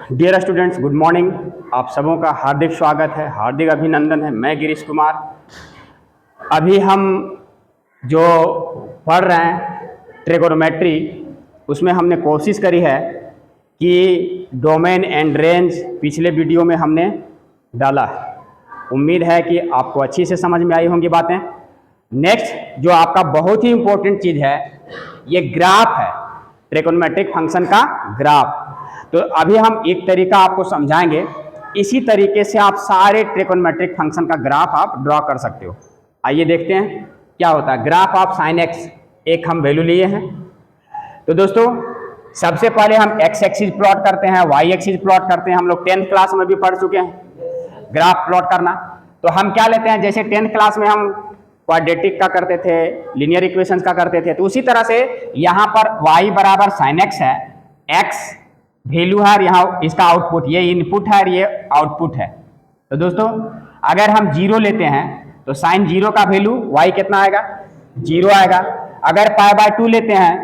Dear students, good morning. आप सबों का हार्दिक स्वागत है, हार्दिक अभिनंदन है। मैं गिरीश कुमार। अभी हम जो पढ़ रहे हैं ट्रिगोनोमेट्री, उसमें हमने कोशिश करी है कि डोमेन एंड रेंज पिछले वीडियो में हमने डाला है। उम्मीद है कि आपको अच्छी से समझ में आई होंगी बातें। नेक्स्ट जो आपका बहुत ही इम्पोर्टेंट चीज़ है, ये ग्राफ है, ट्रिगोनोमेट्रिक फंक्शन का ग्राफ। तो अभी हम एक तरीका आपको समझाएंगे, इसी तरीके से आप सारे ट्रिगोनोमेट्रिक फंक्शन का ग्राफ आप ड्रॉ कर सकते हो। आइए देखते हैं क्या होता है। ग्राफ ऑफ साइन एक्स एक हम वैल्यू लिए हैं। तो दोस्तों सबसे पहले हम एक्स एक्सिस प्लॉट करते हैं, वाई एक्सिस प्लॉट करते हैं। हम लोग 10th क्लास में भी पढ़ चुके हैं ग्राफ प्लॉट करना। तो हम क्या लेते हैं, जैसे 10th क्लास में हम क्वाड्रेटिक का करते थे, लीनियर इक्वेशंस का करते थे, तो उसी तरह से यहाँ पर y बराबर साइन एक्स है, x वैल्यू है और यहाँ इसका आउटपुट, ये इनपुट है और ये आउटपुट है। तो दोस्तों अगर हम जीरो लेते हैं तो साइन जीरो का वैल्यू y कितना आएगा, जीरो आएगा। अगर π/2 लेते हैं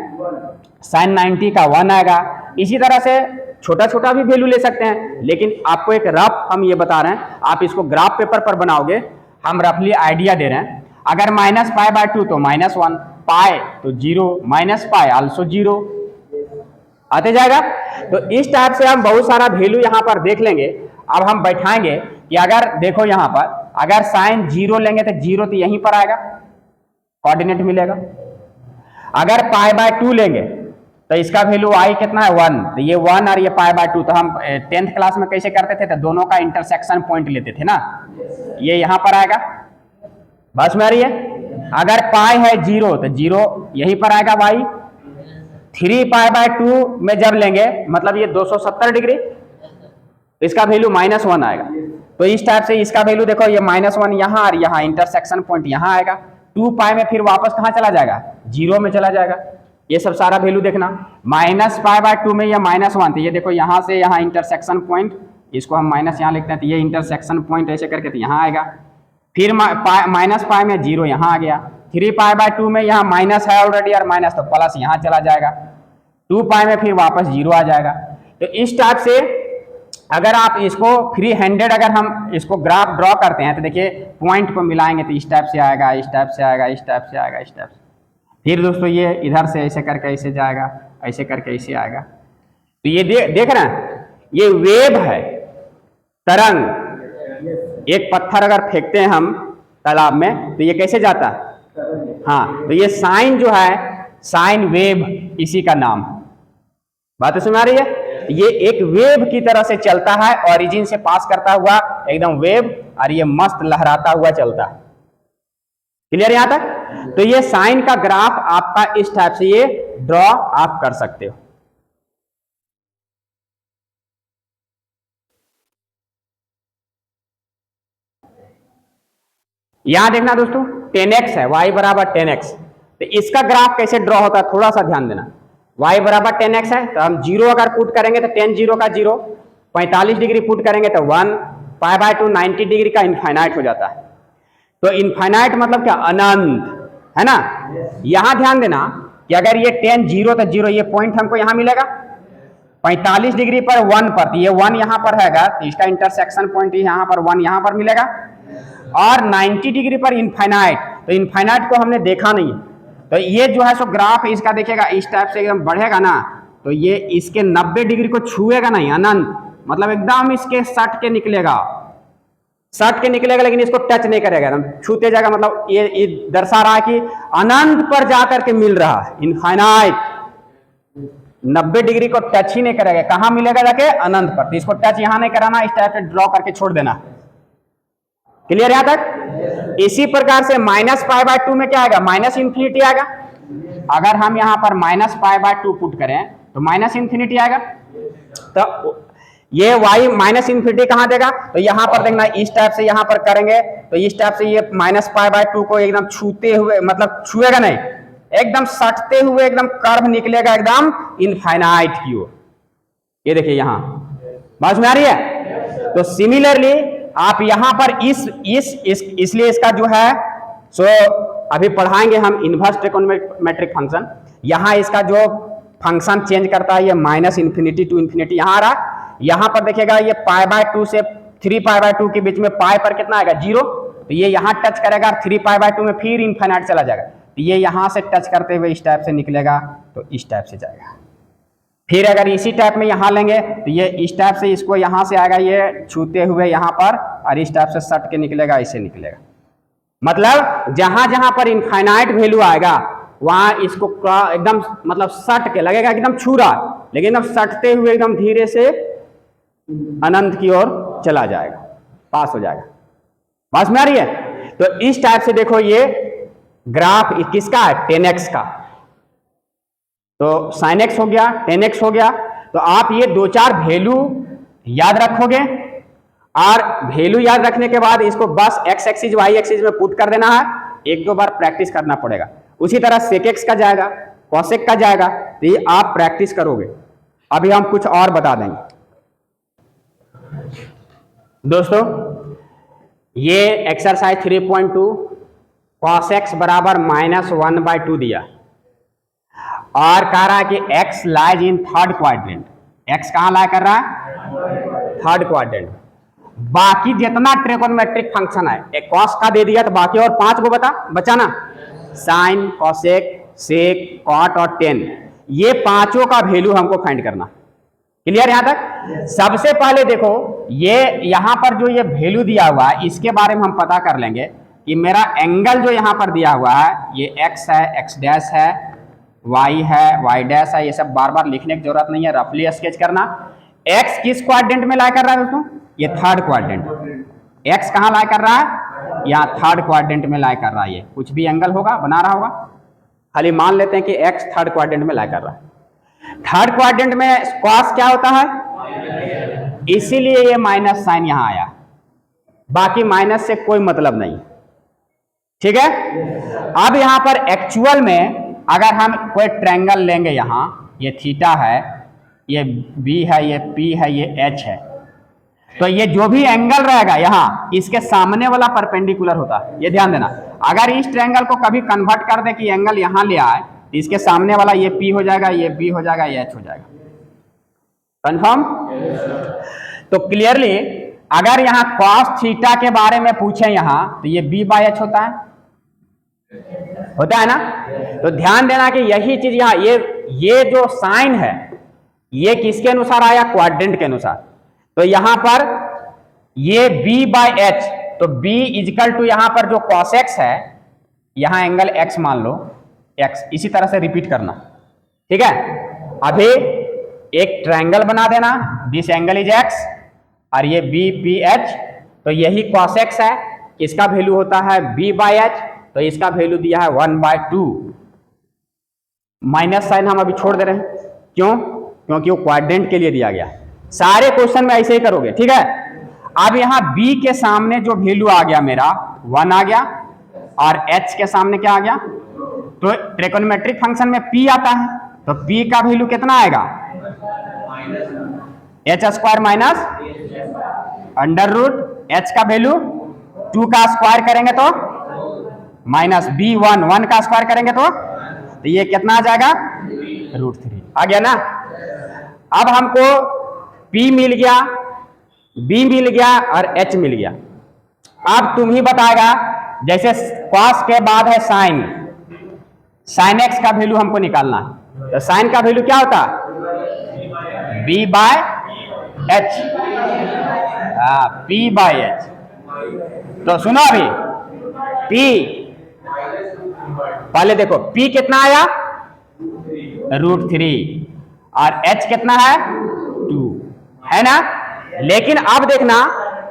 साइन 90 का 1 आएगा। इसी तरह से छोटा छोटा भी वैल्यू ले सकते हैं, लेकिन आपको एक रफ हम ये बता रहे हैं, आप इसको ग्राफ पेपर पर बनाओगे, हम रफली आइडिया दे रहे हैं। अगर -π/2 तो -1, पाई तो जीरो, -π आल्सो जीरो आते जाएगा। तो इस टाइप से हम बहुत सारा वैल्यू यहाँ पर देख लेंगे। अब हम बैठाएंगे कि अगर देखो यहाँ पर अगर साइन जीरो लेंगे तो जीरो तो यहीं पर आएगा, कोऑर्डिनेट मिलेगा। अगर π/2 लेंगे तो इसका वैल्यू आई कितना है, 1, तो ये 1 और ये π/2। तो हम 10th क्लास में कैसे करते थे, तो दोनों का इंटरसेक्शन पॉइंट लेते थे ना, ये यहाँ पर आएगा। बस में आ रही है। अगर पाई है जीरो तो जीरो यहीं पर आएगा y। 3π/2 में जब लेंगे मतलब ये 270 डिग्री, इसका वैल्यू -1 आएगा। तो इस टाइप से इसका वैल्यू देखो, ये -1 यहाँ और यहाँ इंटरसेक्शन पॉइंट यहाँ आएगा। 2π में फिर वापस कहाँ चला जाएगा, जीरो में चला जाएगा। ये सब सारा वैल्यू देखना। -π/2 में ये -1, तो ये देखो यहाँ से यहाँ इंटरसेक्शन पॉइंट, इसको हम माइनस यहाँ लिखते हैं, तो ये इंटरसेक्शन पॉइंट ऐसे करके तो यहाँ आएगा। फिर -π में जीरो यहाँ आ गया। 3π/2 में यहाँ माइनस है ऑलरेडी और माइनस, तो प्लस यहाँ चला जाएगा। 2π में फिर वापस जीरो आ जाएगा। तो इस टाइप से अगर आप इसको फ्री हैंडेड अगर हम इसको ग्राफ ड्रॉ करते हैं तो देखिए पॉइंट को मिलाएंगे तो इस टाइप से आएगा, इस टाइप से आएगा, इस टाइप से आएगा, इस टाइप से। फिर दोस्तों ये इधर से ऐसे करके ऐसे जाएगा, ऐसे करके ऐसे आएगा। तो ये देख रहे हैं, ये वेव है, तरंग। एक पत्थर अगर फेंकते हैं हम तालाब में तो ये कैसे जाता है, हाँ, तो ये साइन जो है, साइन वेव इसी का नाम है। बात समझ आ रही है। ये एक वेव की तरह से चलता है, ओरिजिन से पास करता हुआ एकदम वेव, और ये मस्त लहराता हुआ चलता है। क्लियर यहां तक। तो ये साइन का ग्राफ आपका इस टाइप से ये ड्रॉ आप कर सकते हो। यहां देखना दोस्तों 10x है, y बराबर 10x। तो इसका ग्राफ कैसे ड्रॉ होता है थोड़ा सा ध्यान देना। y बराबर 10x है, तो हम जीरो अगर पुट करेंगे तो 10 जीरो का जीरो, 45 डिग्री पुट करेंगे तो 1, π/2 90 डिग्री का इनफाइनाइट हो जाता है। तो इनफाइनाइट मतलब क्या, अनंत, है ना। यहां ध्यान देना कि अगर ये 10 जीरो तो जीरो, ये पॉइंट हमको यहां मिलेगा 45 डिग्री पर 1 पर, तो ये 1 यहां पर हैगा, तो इसका इंटरसेक्शन पॉइंट यहां पर 1 यहां पर मिलेगा। और 90 डिग्री पर इनफाइनाइट, तो इनफाइनाइट को हमने देखा नहीं, तो ये जो है सो ग्राफ इसका देखेगा इस टाइप से एकदम बढ़ेगा ना, तो ये इसके 90 डिग्री को छुएगा नहीं, अनंत मतलब एकदम इसके सट के निकलेगा, सट के निकलेगा, लेकिन इसको टच नहीं करेगा, एकदम छूते जाएगा। मतलब ये दर्शा रहा है कि अनंत पर जाकर के मिल रहा है, इनफाइनाइट 90 डिग्री को टच ही नहीं करेगा। कहां मिलेगा जाके, अनंत पर। तो इसको टच यहां नहीं कराना, इस टाइप से ड्रॉ करके छोड़ देना। क्लियर यहां तक। इसी प्रकार से -π/2 में क्या आएगा, -∞ आएगा। अगर हम यहां पर -π/2 पुट करें तो -∞ आएगा। तो ये y -∞ कहां देगा, तो यहां पर देखना, इस टाइप से यहां पर करेंगे तो इस टाइप से ये -π/2 को एकदम छूते हुए, मतलब छुएगा नहीं, एकदम सटते हुए एकदम कर्व निकलेगा एकदम इनफाइनाइट की ओर। ये देखिए यहां, बात में आ रही है। तो सिमिलरली आप यहां पर इसलिए इसका जो है सो अभी पढ़ाएंगे हम इनवर्स ट्रिगोनोमेट्रिक फंक्शन। यहां इसका जो फंक्शन चेंज करता है, ये -∞ to ∞ यहां आ रहा, यहां पर देखिएगा ये π/2 से 3π/2 के बीच में पाई पर कितना आएगा 0, तो ये यहां टच करेगा 3π/2 में फिर इनफाइनाइट चला जाएगा, तो ये यहां से टच करते हुए इस टाइप से निकलेगा, तो इस टाइप से जाएगा। फिर अगर इसी टाइप में यहां लेंगे तो ये इस टाइप से इसको यहां से आएगा, ये छूते हुए यहां पर, और इस टाइप से सट के निकलेगा, ऐसे निकलेगा। मतलब जहां जहां पर इनफाइनाइट वैल्यू आएगा वहां इसको एकदम मतलब सट के लगेगा, एकदम छू रहा, लेकिन एकदम सटते हुए एकदम धीरे से अनंत की ओर चला जाएगा, पास हो जाएगा। पास में आ रही है? तो इस टाइप से देखो ये ग्राफ किसका है, 10x का। तो sin x हो गया, 10x हो गया। तो आप ये 2-4 वैल्यू याद रखोगे, और वैल्यू याद रखने के बाद इसको बस x एक्सिस y एक्सिस में पुट कर देना है, 1-2 बार प्रैक्टिस करना पड़ेगा। उसी तरह sec x का जाएगा, cosec का जाएगा, तो ये आप प्रैक्टिस करोगे। अभी हम कुछ और बता देंगे दोस्तों। ये एक्सरसाइज 3.2 cos x बराबर -1/2 दिया, और कह रहा है कि x lies in third quadrant. x कहां लाई कर रहा है, थर्ड क्वाड्रेंट। बाकी जितना ट्रिगोनोमेट्रिक फंक्शन है, एक cos का दे दिया, तो बाकी और 5 को बचाना, साइन, cosec, sec, cot और tan, ये पांचों का वैल्यू हमको फाइंड करना। क्लियर यहां तक? सबसे पहले देखो ये यहां पर जो ये वैल्यू दिया हुआ है, इसके बारे में हम पता कर लेंगे कि मेरा एंगल जो यहां पर दिया हुआ है, ये x है, x डैश है, y है, y डैश है। ये सब बार बार लिखने की जरूरत नहीं है, रफली स्केच करना। x किस क्वाड्रेंट में लाई कर रहा है दोस्तों, ये थर्ड क्वाड्रेंट। x कहां लाई कर रहा है, यहाँ थर्ड क्वाड्रेंट में लाई कर रहा है। ये कुछ भी एंगल होगा बना रहा होगा, खाली मान लेते हैं कि x थर्ड क्वाड्रेंट में लाई कर रहा है। थर्ड क्वाड्रेंट में cos क्या होता है, इसीलिए ये माइनस साइन यहां आया, बाकी माइनस से कोई मतलब नहीं। ठीक है? अब यहां पर एक्चुअल में अगर हम कोई ट्रायंगल लेंगे, यहां ये थीटा है, ये b है, ये p है, ये h है, तो ये जो भी एंगल रहेगा यहां, इसके सामने वाला परपेंडिकुलर होता है। ये ध्यान देना। अगर इस ट्रायंगल को कभी कन्वर्ट कर दे कि एंगल यहां ले आए, इसके सामने वाला ये p हो जाएगा, ये b हो जाएगा, ये h हो जाएगा। कंफर्म? तो क्लियरली अगर यहां cos थीटा के बारे में पूछे यहां, तो ये b/h होता है ना? तो ध्यान देना कि यही चीज यहां, ये जो साइन है, ये किसके अनुसार आया, क्वाड्रेंट के अनुसार। तो यहां पर ये b/h, तो b इजिकल टू यहां पर जो cos x है, यहां एंगल x मान लो, x, इसी तरह से रिपीट करना। ठीक है? अभी एक ट्रायंगल बना देना, दिस एंगल इज x, और ये b/h, तो यही cos x है, इसका वैल्यू होता है b/h, तो इसका वैल्यू दिया है 1/2। माइनस साइन हम अभी छोड़ दे रहे हैं, क्यों? क्योंकि वो क्वाड्रेंट के लिए दिया गया। सारे क्वेश्चन में ऐसे ही करोगे। ठीक है? अब यहां b के सामने जो वैल्यू आ गया मेरा 1 आ गया, और h के सामने क्या आ गया, तो ट्रिगोनोमेट्रिक फंक्शन में p आता है, तो p का वैल्यू कितना आएगा, h² माइनस √h का वैल्यू 2 का स्क्वायर करेंगे तो माइनस b1, 1 का स्क्वायर करेंगे तो ये कितना आ जाएगा, √3 आ गया ना। अब हमको p मिल गया, b मिल गया, और h मिल गया। अब तुम ही बताएगा, जैसे cos के बाद है साइन, sin x का वैल्यू हमको निकालना है, तो साइन का वैल्यू क्या होता है, b/h, p/h। तो सुनो अभी p, पहले देखो p कितना आया, √3, और h कितना है, 2 है ना। लेकिन अब देखना,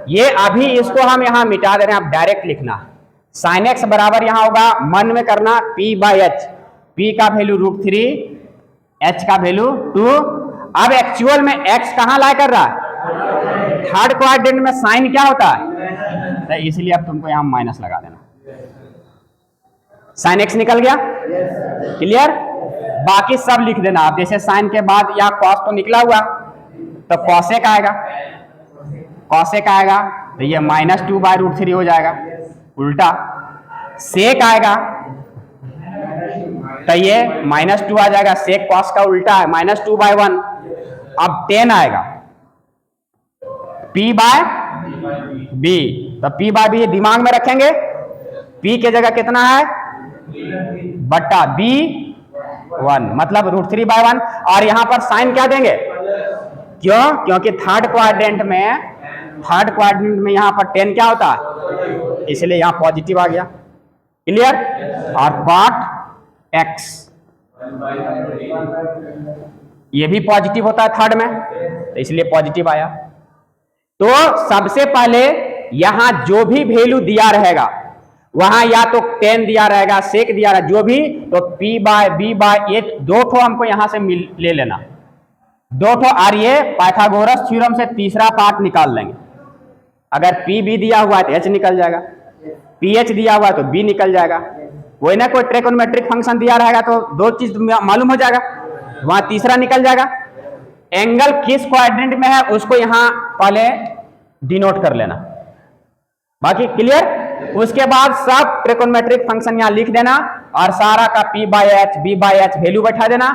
ये अभी इसको हम यहां मिटा दे रहे हैं, अब डायरेक्ट लिखना, sin x बराबर यहां होगा, मन में करना, p/h, p का वैल्यू √3, h का वैल्यू 2। अब एक्चुअल में x कहां लाई कर रहा है, थर्ड क्वाड्रेंट में साइन क्या होता है, तो इसलिए अब तुमको यहां माइनस लगा देना, sin x निकल गया। क्लियर? बाकी सब लिख देना आप, जैसे साइन के बाद या cos तो निकला हुआ, तो cosec आएगा, cosec आएगा, तो ये -2/√3 हो जाएगा। उल्टा sec आएगा, तो ये -2 आ जाएगा, sec cos का उल्टा है, -2/1। अब tan आएगा, P बाय B, तो P बाय B दिमाग में रखेंगे, P के जगह कितना है बट्टा B1, मतलब √3/1। और यहां पर साइन क्या देंगे, क्यों, क्योंकि थर्ड क्वाड्रेंट में यहां पर 10 क्या होता है, इसलिए यहां पॉजिटिव आ गया। क्लियर। और cot x ये भी पॉजिटिव होता है थर्ड में, तो इसलिए पॉजिटिव आया। तो सबसे पहले यहां जो भी वैल्यू दिया रहेगा वहां या तो 10 दिया रहेगा, सेक दिया रहेगा, जो भी, तो P बाय B बाय ये दो ठो हमको यहां से ले लेना, दो ठो। और ये पाइथागोरस थ्योरम से तीसरा पार्ट निकाल लेंगे। अगर P B दिया हुआ है तो H निकल जाएगा, PH दिया हुआ है तो B निकल जाएगा। कोई ना कोई ट्रिगोनोमेट्रिक फंक्शन दिया रहेगा तो दो चीज मालूम हो जाएगा, वहां तीसरा निकल जाएगा। एंगल किस क्वाड्रेंट में है उसको यहां पहले डिनोट कर लेना, बाकी क्लियर। उसके बाद सब ट्रिगोनोमेट्रिक फंक्शन यहां लिख देना और सारा का P by H B by H value बैठा देना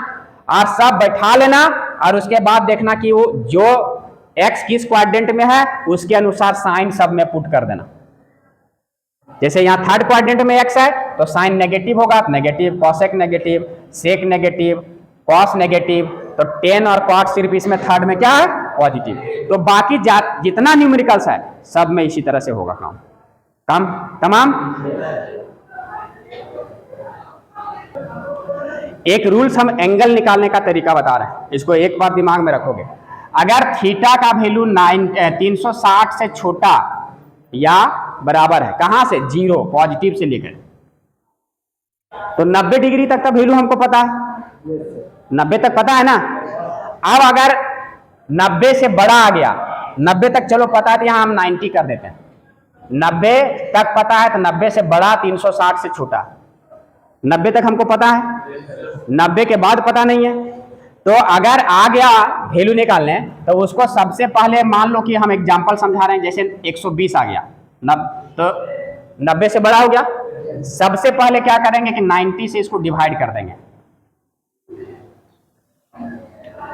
और सब बैठा लेना। और उसके बाद देखना कि वो जो x किस क्वाड्रेंट में है उसके अनुसार साइन सब में पुट कर देना। जैसे यहां थर्ड क्वाड्रेंट में x है तो साइन नेगेटिव होगा, नेगेटिव, कॉसेक नेगेटिव, सेक नेगेटिव, कॉस नेगेटिव, तो 10 और cot सिर्फ इसमें थर्ड में क्या है पॉजिटिव। तो बाकी जितना न्यूमेरिकल्स है सब में इसी तरह से होगा काम तमाम। एक रूल्स हम एंगल निकालने का तरीका बता रहे हैं, इसको एक बार दिमाग में रखोगे। अगर थीटा का वैल्यू 360 से छोटा या बराबर है, कहां से, 0 पॉजिटिव से लेकर, तो 90 डिग्री तक का वैल्यू हमको पता है, 90 तक पता है ना। अब अगर 90 से बड़ा आ गया, 90 तक चलो पता है तो यहां हम 90 कर देते हैं, 90 तक पता है तो 90 से बड़ा, 360 से छोटा, 90 तक हमको पता है, 90 के बाद पता नहीं है। तो अगर आ गया वैल्यू निकालने तो उसको सबसे पहले मान लो कि हम एग्जांपल समझा रहे हैं, जैसे 120 आ गया, तो 90 से बड़ा हो गया, सबसे पहले क्या करेंगे कि 90 से इसको डिवाइड कर देंगे।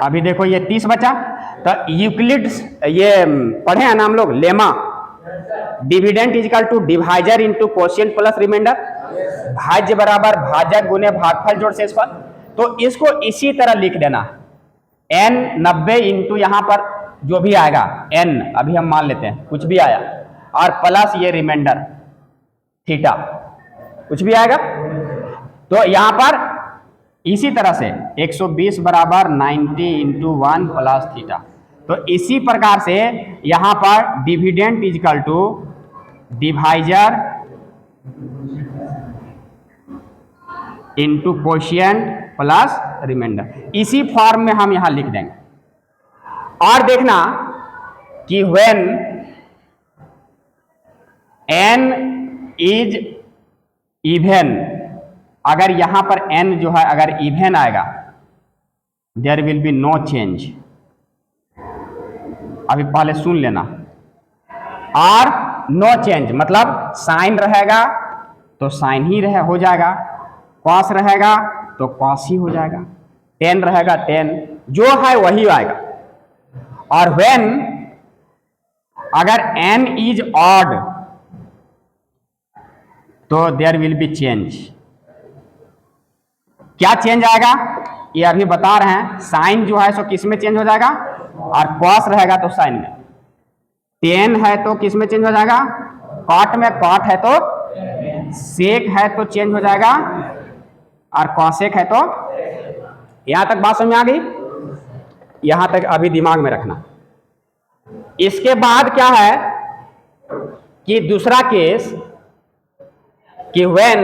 अभी देखो ये 30 बचा, तो यूक्लिड्स ये पढ़े हैं ना हम लोग, lemma, dividend is equal to divisor into quotient plus remainder, भाज्य बराबर भाजक गुने भागफल जोड़ शेषफल। तो इसको इसी तरह लिख देना, n 90 इंटू यहां पर जो भी आएगा n, अभी हम मान लेते हैं कुछ भी आया, और प्लस ये रिमाइंडर थीटा कुछ भी आएगा। तो यहां पर इसी तरह से 120 बराबर 90 इंटू 1 प्लस थीटा। तो इसी प्रकार से यहां पर dividend is equal to divisor into quotient plus remainder, इसी फॉर्म में हम यहां लिख देंगे। और देखना कि व्हेन n इज इवन, अगर यहां पर n जो है अगर इवन आएगा, there will be no change. अभी पहले सुन लेना, और नो चेंज मतलब साइन रहेगा तो साइन ही हो जाएगा, कॉस रहेगा तो कॉस ही हो जाएगा, 10 रहेगा 10, जो है वही आएगा। और व्हेन अगर n इज ऑड तो देयर विल बी चेंज। क्या चेंज आएगा ये अभी बता रहे हैं, साइन जो है सो किस में चेंज हो जाएगा, और कॉस रहेगा तो साइन में, 10 है तो किस में चेंज हो जाएगा, कॉट में, कॉट है तो सेक है तो चेंज हो जाएगा, और कॉसेक है तो। यहां तक बात समझ में आ गई, यहां तक अभी दिमाग में रखना। इसके बाद क्या है कि दूसरा केस कि व्हेन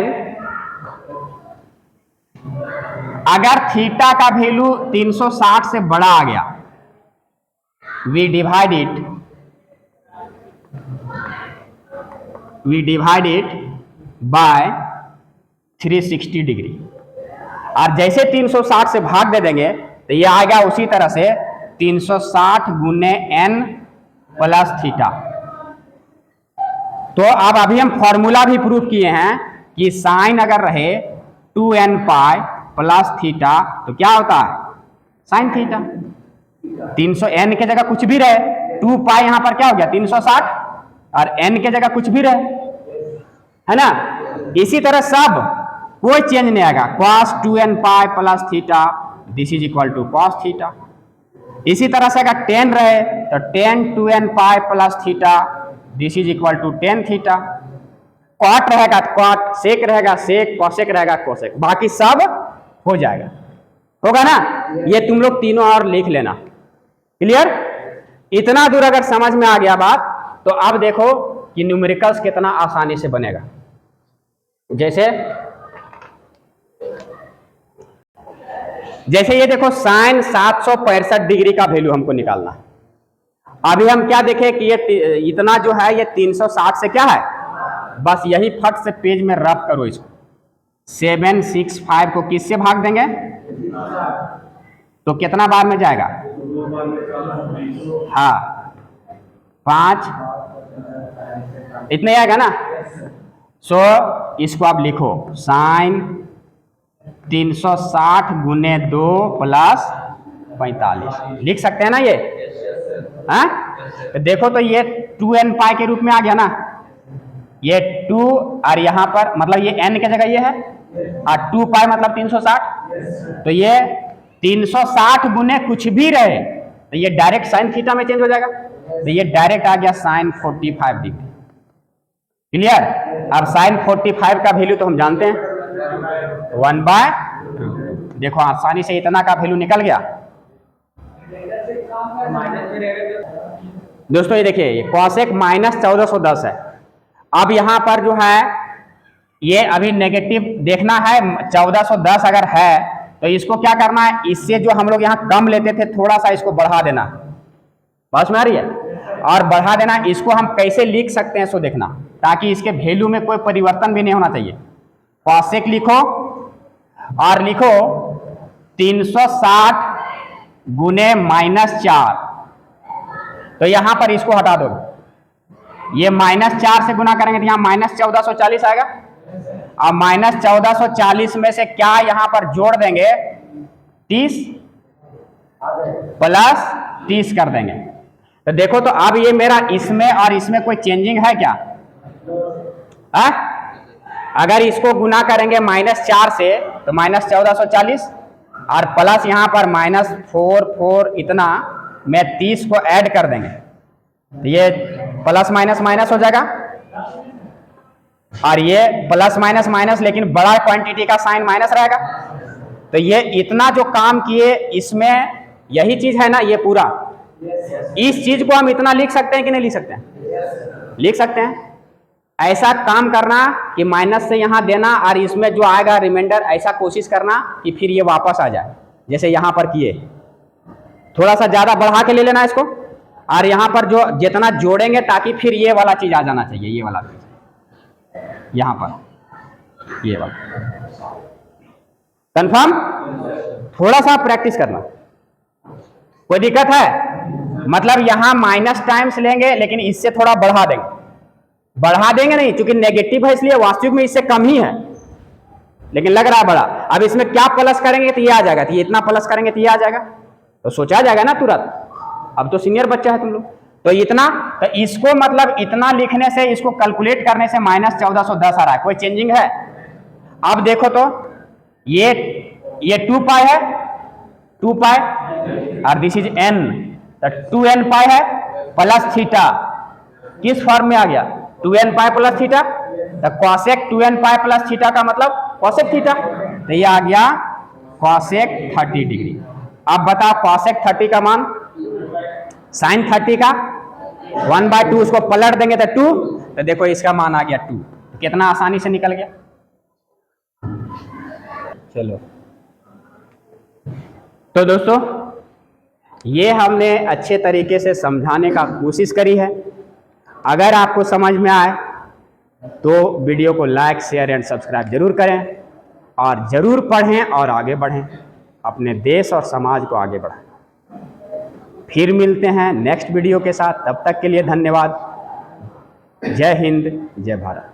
अगर थीटा का वैल्यू 360 से बड़ा आ गया, we divide it by 360 degree, और जैसे 360 से भाग दे देंगे तो ये आएगा उसी तरह से 360 गुने n प्लस थीटा। तो अब अभी हम फॉर्मूला भी प्रूव किए हैं कि साइन अगर रहे 2n पाई प्लस थीटा तो क्या होता है साइन थीटा, 300 n के जगह कुछ भी रहे 2 पाई यहाँ पर क्या हो गया 360 और n के जगह कुछ भी रहे, है ना। इसी तरह सब कोई चेंज नहीं आएगा, cos 2n pi plus theta this is equal to cos theta. इसी तरह से अगर tan रहे तो tan 2n pi plus theta this is equal to tan theta. cot रहेगा तो cot, sec रहेगा sec, cosec रहेगा cosec, बाकी सब हो जाएगा, होगा ना। ये तुम लोग तीनों और लिख लेना, क्लियर। इतना दूर अगर समझ में आ गया बात तो अब देखो कि न्यूमेरिकल्स कितना आसानी से बनेगा। जैसे ये देखो साइन 765 डिग्री का वैल्यू हमको निकालना है। अभी हम क्या देखें कि ये इतना जो है ये 360 से क्या है, बस यही फट से पेज में रब करो इसको। 765 को किससे भाग देंगे तो कितना बार में जाएगा, हाँ 5, इतने आएगा ना। सो इसको आप लिखो साइन 360 गुने 2 प्लस 45 लिख सकते हैं ना ये, हाँ। तो देखो तो ये 2n पाई के रूप में आ गया ना, ये 2 और यहाँ पर मतलब ये n के जगह ये है और 2 पाई मतलब 360, तो ये 360 गुने कुछ भी रहे तो ये डायरेक्ट साइन थीटा में चेंज हो जाएगा, तो ये डायरेक्ट आ गया साइन 45 डिग्री, क्लियर। अब साइन 45 का वैल्यू तो हम जानते हैं 1/2, देखो आसानी से इतना का वैल्यू निकल गया। दोस्तों ये देखिए ये cosec माइनस 1410 है। अब यहाँ पर जो है ये अभी नेगेटिव देखना है, 1410 अगर है तो इसको क्या करना है, इससे जो हम लोग यहाँ कम लेते थे थोड़ा सा इसको बढ़ा देना, बस में आ रही है, और बढ़ा देना। इसको हम कैसे लिख सकते हैं सो देखना, ताकि इसके वैल्यू में कोई परिवर्तन भी नहीं होना चाहिए। cosec लिखो और लिखो 360 गुने -4, तो यहां पर इसको हटा दो, ये -4 से गुना करेंगे तो यहाँ -1440 आएगा, और -1440 में से क्या यहां पर जोड़ देंगे 30 प्लस 30 कर देंगे। तो देखो तो अब ये मेरा इसमें और इसमें कोई चेंजिंग है क्या, अगर इसको गुना करेंगे -4 से तो -1440 और प्लस यहाँ पर -4 इतना में 30 को ऐड कर देंगे तो ये प्लस माइनस माइनस हो जाएगा, और ये प्लस माइनस माइनस लेकिन बड़ा क्वांटिटी का साइन माइनस रहेगा। तो ये इतना जो काम किए इसमें यही चीज है ना, ये पूरा इस चीज को हम इतना लिख सकते हैं कि नहीं लिख सकते हैं, लिख सकते हैं। ऐसा काम करना कि माइनस से यहाँ देना और इसमें जो आएगा रिमाइंडर ऐसा कोशिश करना कि फिर ये वापस आ जाए, जैसे यहाँ पर किए थोड़ा सा ज्यादा बढ़ा के ले लेना इसको, और यहाँ पर जो जितना जोड़ेंगे ताकि फिर ये वाला चीज आ जाना चाहिए, ये वाला चीज यहाँ पर ये वाला कंफर्म। थोड़ा सा प्रैक्टिस करना, कोई दिक्कत है, मतलब यहाँ माइनस टाइम्स लेंगे लेकिन इससे थोड़ा बढ़ा देंगे नहीं, क्योंकि नेगेटिव है इसलिए वास्तविक में इससे कम ही है लेकिन लग रहा है बड़ा। अब इसमें क्या प्लस करेंगे तो ये आ जाएगा, तो ये इतना प्लस करेंगे तो ये आ जाएगा, तो सोचा जाएगा ना तुरंत। अब तो सीनियर बच्चा है तुम लोग, तो इतना, तो इसको मतलब इतना लिखने से इसको कैलकुलेट करने से -1410 आ रहा है, कोई चेंजिंग है। अब देखो तो ये 2 पाई है, 2 पाई और दिस इज n, तो 2n पाई है प्लस थीटा, किस फॉर्म में आ गया 2n पाई प्लस थीटा, तो cosec 2n pi plus theta का मतलब cosec थीटा, तो ये आ गया cosec 30 डिग्री। अब बताओ cosec 30 का मान sin 30 का 1/2, उसको पलट देंगे तो 2, तो देखो इसका मान आ गया 2, कितना आसानी से निकल गया। चलो तो दोस्तों ये हमने अच्छे तरीके से समझाने का कोशिश करी है। अगर आपको समझ में आए तो वीडियो को लाइक शेयर एंड सब्सक्राइब जरूर करें, और जरूर पढ़ें और आगे बढ़ें, अपने देश और समाज को आगे बढ़ाएं। फिर मिलते हैं नेक्स्ट वीडियो के साथ, तब तक के लिए धन्यवाद। जय हिंद, जय भारत।